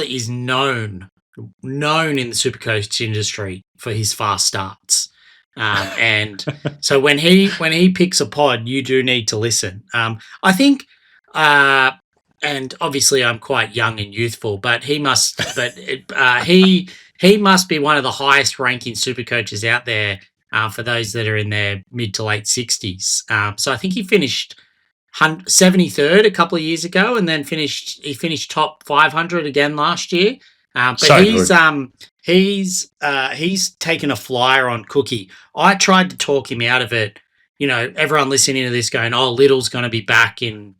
is known in the Supercoach industry for his fast starts. And so when he picks a pod, you do need to listen. I think, and obviously I'm quite young and youthful, but he must be one of the highest ranking Supercoaches out there for those that are in their mid to late 60s. So I think he finished 73rd a couple of years ago, and then he finished top 500 again last year. But so he's taken a flyer on Cookie. I tried to talk him out of it. You know, everyone listening to this going, "Oh, Little's going to be back in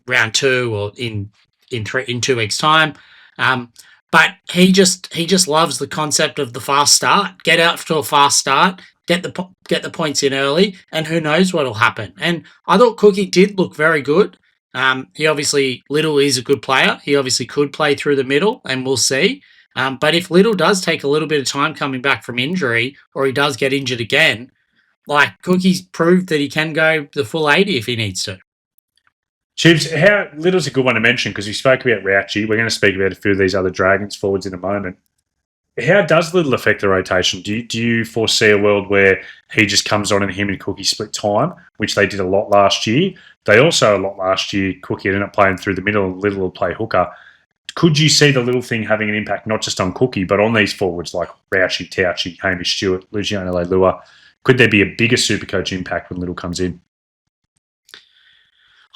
round 2 or in 2 weeks' time." But he just loves the concept of the fast start. Get out to a fast start, get the points in early, and who knows what'll happen. And I thought Cookie did look very good. Little is a good player. He obviously could play through the middle, and we'll see. But if Little does take a little bit of time coming back from injury, or he does get injured again, like, Cookie's proved that he can go the full 80 if he needs to. Tubes, Little's a good one to mention because we spoke about Rouchy. We're going to speak about a few of these other Dragons forwards in a moment. How does Little affect the rotation? Do you foresee a world where he just comes on and him and Cookie split time, which they did a lot last year? They also, a lot last year, Cookie ended up playing through the middle and Little will play hooker. Could you see the Little thing having an impact not just on Cookie, but on these forwards like Rouchy, Tauchi, Hamish Stewart, Luciano Leilua? Could there be a bigger Supercoach impact when Little comes in?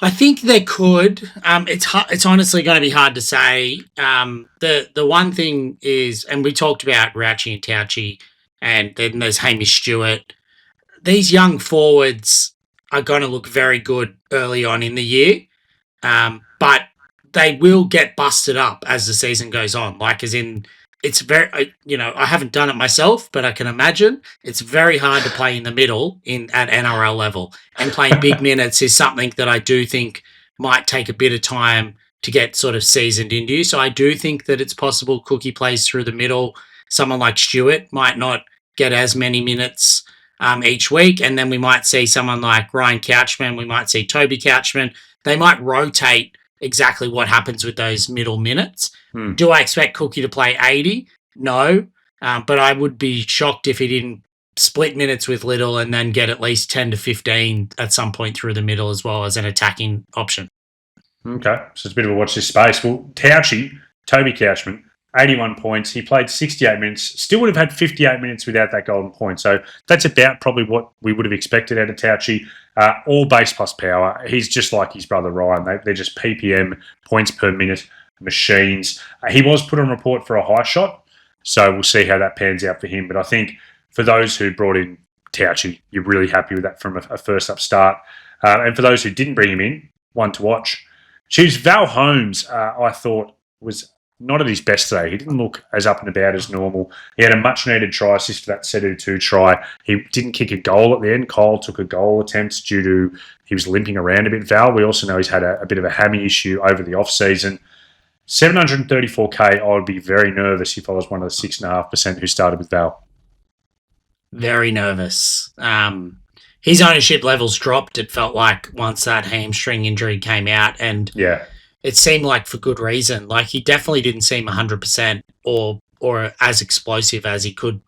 I think there could. It's honestly going to be hard to say. The one thing is, and we talked about Rouchy and Tauchi, and then there's Hamish Stewart. These young forwards are going to look very good early on in the year, but they will get busted up as the season goes on. Like, as in, it's very, I haven't done it myself, but I can imagine it's very hard to play in the middle at NRL level. And playing big minutes is something that I do think might take a bit of time to get sort of seasoned into. So I do think that it's possible Cookie plays through the middle. Someone like Stewart might not get as many minutes each week. And then we might see someone like Ryan Couchman. We might see Toby Couchman. They might rotate exactly what happens with those middle minutes. Do I expect Cookie to play 80? No. But I would be shocked if he didn't split minutes with Little and then get at least 10 to 15 at some point through the middle as well as an attacking option. Okay, so it's a bit of a watch this space. Well, Toby Couchman, 81 points. He played 68 minutes. Still would have had 58 minutes without that golden point. So that's about probably what we would have expected out of Tauchi. All base plus power. He's just like his brother Ryan. They're just PPM, points per minute machines. He was put on report for a high shot, so we'll see how that pans out for him. But I think for those who brought in Tauchi, you're really happy with that from a first up start. And for those who didn't bring him in, one to watch. Choose Val Holmes, I thought was not at his best today. He didn't look as up and about as normal. He had a much-needed try assist for that Setu 2 try. He didn't kick a goal at the end. Kyle took a goal attempt due to he was limping around a bit, Val. We also know he's had a bit of a hammy issue over the off-season. 734k, I would be very nervous if I was one of the 6.5% who started with Val. Very nervous. His ownership levels dropped, it felt like, once that hamstring injury came out. And it seemed like for good reason. Like, he definitely didn't seem 100% or as explosive as he could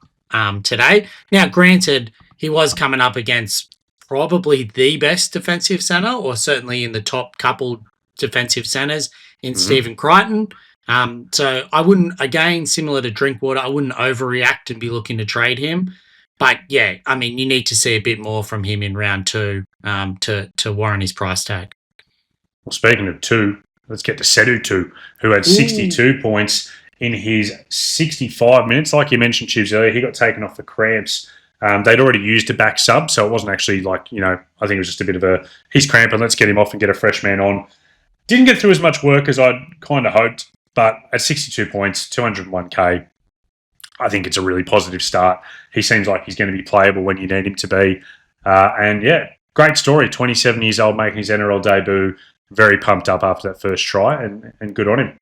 today. Now, granted, he was coming up against probably the best defensive centre, or certainly in the top couple defensive centres in Stephen Crichton. So I wouldn't, again, similar to Drinkwater, I wouldn't overreact and be looking to trade him. But yeah, I mean, you need to see a bit more from him in round 2 to warrant his price tag. Well, speaking of 2, let's get to Setu, who had 62 points in his 65 minutes. Like you mentioned, Tubes, earlier, he got taken off for cramps. They'd already used a back sub, so it wasn't actually like, I think it was just a bit of he's cramping, let's get him off and get a fresh man on. Didn't get through as much work as I'd kind of hoped, but at 62 points, 201k, I think it's a really positive start. He seems like he's going to be playable when you need him to be. And yeah, great story. 27 years old, making his NRL debut. Very pumped up after that first try, and good on him.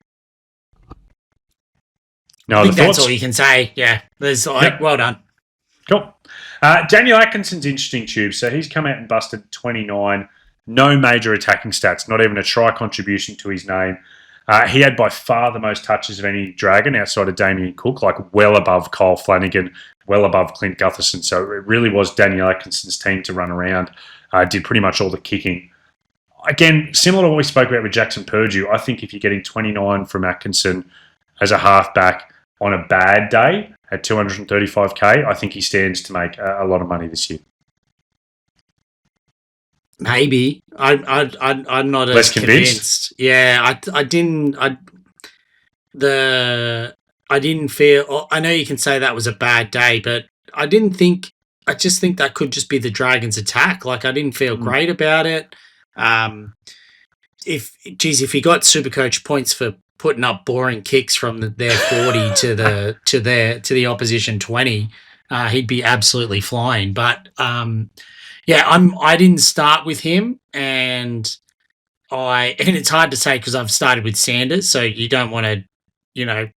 No other thoughts? That's all you can say. Yeah, well done. Cool. Daniel Atkinson's interesting, Tube. So he's come out and busted 29. No major attacking stats, not even a try contribution to his name. He had by far the most touches of any Dragon outside of Damien Cook, like well above Kyle Flanagan, well above Clint Gutherson. So it really was Daniel Atkinson's team to run around. Did pretty much all the kicking. Again, similar to what we spoke about with Jackson Purdue, I think if you're getting 29 from Atkinson as a halfback on a bad day at 235k, I think he stands to make a lot of money this year. Maybe I'm not less as convinced. Yeah, I didn't feel. I know you can say that was a bad day, but I just think that could just be the Dragons' attack. Like I didn't feel great about it. If he got SuperCoach points for putting up boring kicks from their 40 to the opposition 20, he'd be absolutely flying. But I didn't start with him, and it's hard to say because I've started with Sanders, so you don't want to,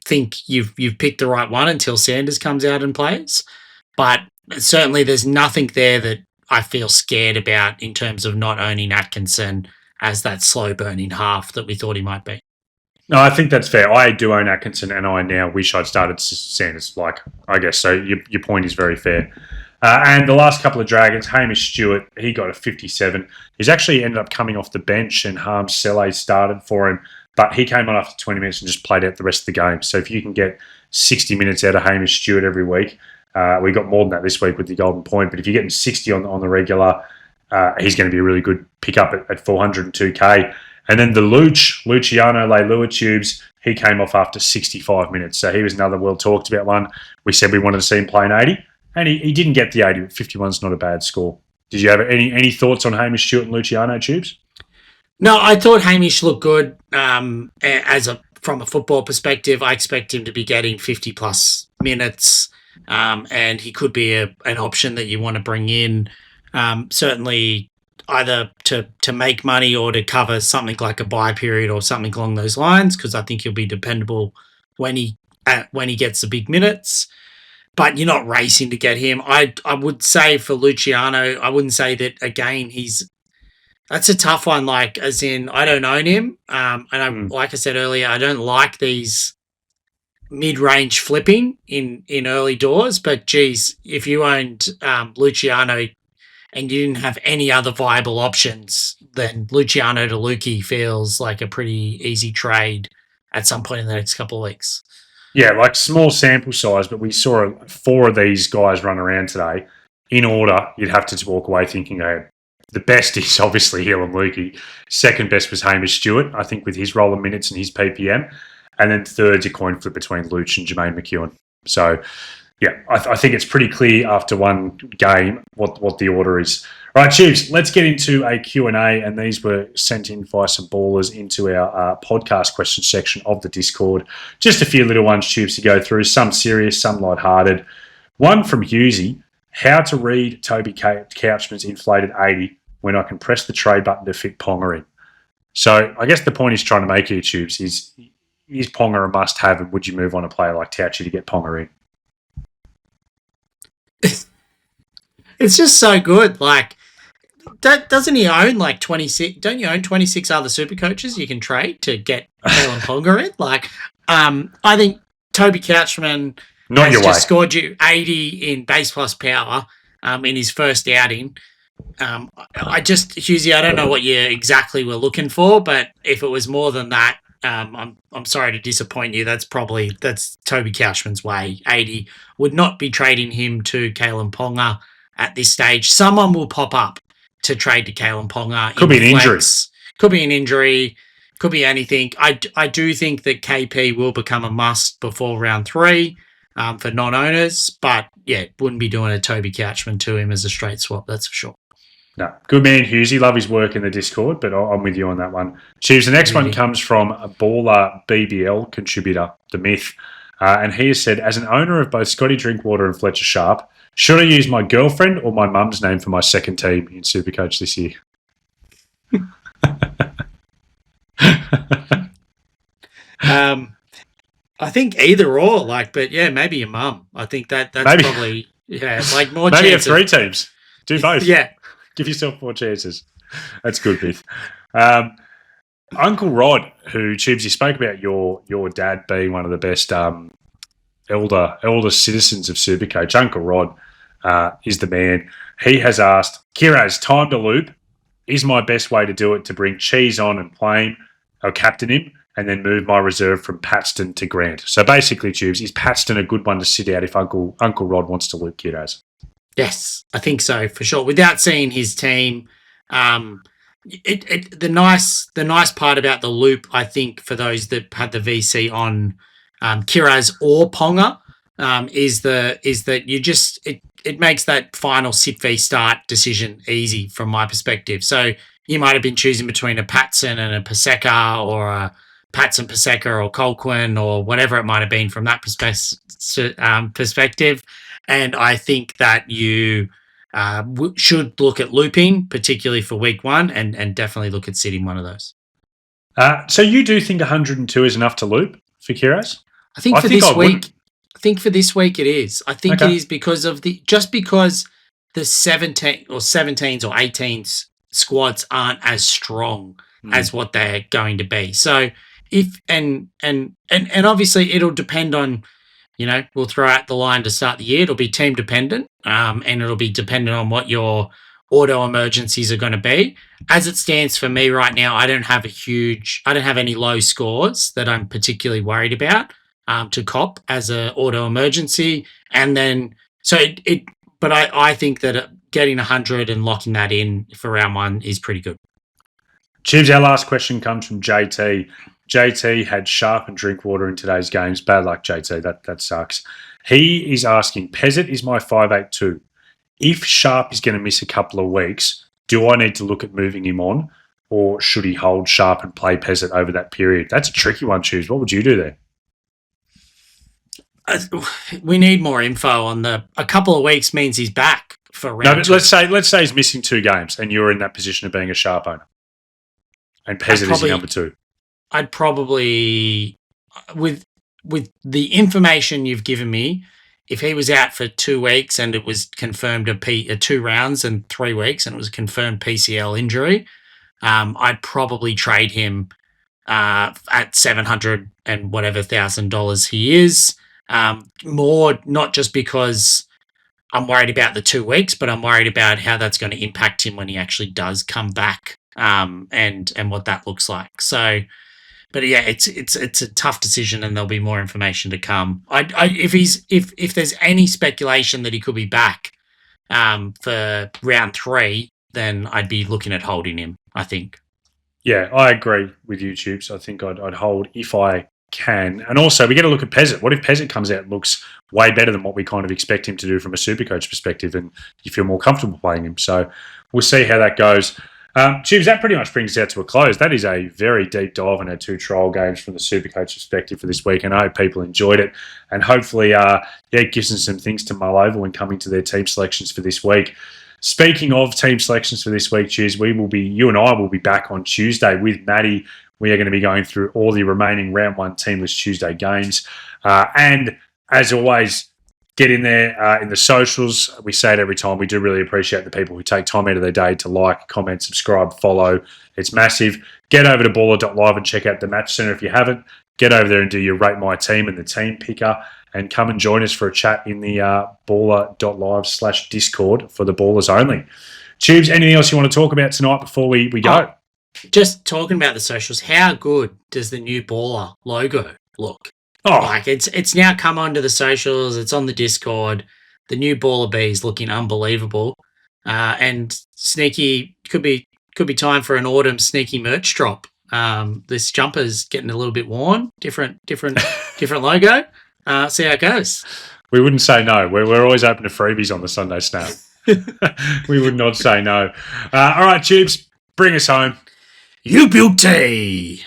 think you've picked the right one until Sanders comes out and plays. But certainly there's nothing there that I feel scared about in terms of not owning Atkinson as that slow burning half that we thought he might be. No, I think that's fair. I do own Atkinson, and I now wish I'd started Sanders. I guess so. Your point is very fair. And the last couple of Dragons, Hamish Stewart, he got a 57. He's actually ended up coming off the bench, and Harm Sele started for him, but he came on after 20 minutes and just played out the rest of the game. So if you can get 60 minutes out of Hamish Stewart every week, we got more than that this week with the Golden Point, but if you're getting 60 on the regular, he's going to be a really good pickup at 402k. And then the Luciano Leilua Tubes, he came off after 65 minutes. So he was another well talked about one. We said we wanted to see him play an 80, and he didn't get the 80, but 51's not a bad score. Did you have any thoughts on Hamish Stewart and Luciano Tubes? No, I thought Hamish looked good. From a football perspective, I expect him to be getting 50 plus minutes, and he could be an option that you want to bring in. Certainly either to make money or to cover something like a buy period or something along those lines, because I think he'll be dependable when he gets the big minutes. But you're not racing to get him. I would say for Luciano, I wouldn't say that, again, that's a tough one, like, as in I don't own him. Like I said earlier, I don't like these mid-range flipping in early doors, but geez, if you owned Luciano and you didn't have any other viable options, then Luciano to Lukey feels like a pretty easy trade at some point in the next couple of weeks. Yeah, like small sample size, but we saw 4 of these guys run around today. In order, you'd have to walk away thinking, the best is obviously Hill and Lukey. Second best was Hamish Stewart, I think, with his role of minutes and his PPM. And then third's a coin flip between Luch and Jermaine McEwen. So, yeah, I think it's pretty clear after one game what the order is. All right, Chiefs, let's get into a Q&A, and these were sent in by some ballers into our podcast question section of the Discord. Just a few little ones, Chiefs, to go through, some serious, some lighthearted. One from Husey, how to read Toby Couchman's inflated 80 when I can press the trade button to fit Ponga in. So I guess the point he's trying to make here, Tubes, is Ponga a must-have, and would you move on a player like Tauchi to get Ponga in? It's just so good. Like, doesn't he own like 26? Don't you own 26 other super coaches you can trade to get Kalyn Ponga in? Like, I think Toby Couchman just scored you 80 in base plus power in his first outing. Husey, I don't know what you exactly were looking for, but if it was more than that, I'm sorry to disappoint you. That's Toby Couchman's way. 80 would not be trading him to Kalyn Ponga at this stage. Someone will pop up to trade to Kalyn Ponga. Could be an injury. Could be an injury. Could be anything. I do think that KP will become a must before round 3 for non-owners. But, yeah, wouldn't be doing a Toby Couchman to him as a straight swap, that's for sure. No, good man, Hughesy. Love his work in the Discord, but I'm with you on that one. Cheers. The next one comes from a Ballr BBL contributor, The Myth. And he has said, as an owner of both Scotty Drinkwater and Fletcher Sharpe, should I use my girlfriend or my mum's name for my second team in Supercoach this year? I think either or, but yeah, maybe your mum. I think that's probably, more maybe chances. Have 3 teams. Do both. Yeah. Give yourself 4 chances. That's good, Myth. Uncle Rod, who, Tubes, you spoke about your dad being one of the best elder citizens of Supercoach. Uncle Rod is the man. He has asked, Kiraz, time to loop. Is my best way to do it to bring Cheese on and play him, or captain him, and then move my reserve from Paxton to Grant? So basically, Tubes, is Paxton a good one to sit out if Uncle Rod wants to loop Kiraz? Yes, I think so, for sure. Without seeing his team, the nice part about the loop, I think, for those that had the VC on Kiraz or Ponga, is that you just it makes that final sit v start decision easy from my perspective. So you might have been choosing between a Patson and a Paseka, or a Patson Paseka or Colquhoun, or whatever it might have been from that perspective. And I think that you should look at looping, particularly for week 1, and definitely look at sitting one of those. So you do think 102 is enough to loop for Kiraz? I think for this week it is. I think it is because of the 17 or 17s or 18s squads aren't as strong as what they're going to be. So if and obviously it'll depend on, we'll throw out the line to start the year. It'll be team dependent, and it'll be dependent on what your auto emergencies are going to be. As it stands for me right now, I don't have any low scores that I'm particularly worried about to cop as an auto emergency. And then, but I think that getting 100 and locking that in for round 1 is pretty good. Chibs, our last question comes from JT. JT had Sharpe and Drinkwater in today's games. Bad luck, JT. That sucks. He is asking, Pezzett is my 582. If Sharpe is going to miss a couple of weeks, do I need to look at moving him on, or should he hold Sharpe and play Pezzett over that period? That's a tricky one, Choose. What would you do there? We need more info on a couple of weeks means he's back for round 2. Let's say he's missing 2 games and you're in that position of being a Sharpe owner. And Pezzett is number 2. I'd probably, with the information you've given me, if he was out for 2 weeks and it was confirmed 2 rounds and 3 weeks and it was a confirmed PCL injury, I'd probably trade him at $700 and whatever $1,000 he is. More not just because I'm worried about the 2 weeks, but I'm worried about how that's going to impact him when he actually does come back, and what that looks like. So, but yeah, it's a tough decision, and there'll be more information to come. If there's any speculation that he could be back for round 3, then I'd be looking at holding him, I think. Yeah, I agree with you, Tubes. I think I'd hold if I can. And also, we got to look at Pezzett. What if Pezzett comes out and looks way better than what we kind of expect him to do from a Supercoach perspective, and you feel more comfortable playing him? So we'll see how that goes. Tubes, that pretty much brings us out to a close. That is a very deep dive on our 2 trial games from the Supercoach perspective for this week, and I hope people enjoyed it. And hopefully, it gives them some things to mull over when coming to their team selections for this week. Speaking of team selections for this week, Tubes, you and I will be back on Tuesday with Maddie. We are going to be going through all the remaining round 1 Teamless Tuesday games. And as always, get in there in the socials. We say it every time. We do really appreciate the people who take time out of their day to like, comment, subscribe, follow. It's massive. Get over to baller.live and check out the Match Centre if you haven't. Get over there and do your Rate My Team and the Team Picker, and come and join us for a chat in the baller.live/Discord for the Ballers only. Tubes, anything else you want to talk about tonight before we go? just talking about the socials, how good does the new Ballr logo look? Oh, Like it's now come onto the socials. It's on the Discord. The new Ballr B is looking unbelievable, and sneaky could be time for an autumn sneaky merch drop. This jumper's getting a little bit worn. Different logo. See how it goes. we wouldn't say no. We're always open to freebies on the Sunday Snap. We would not say no. All right, Tubes, bring us home. You beauty.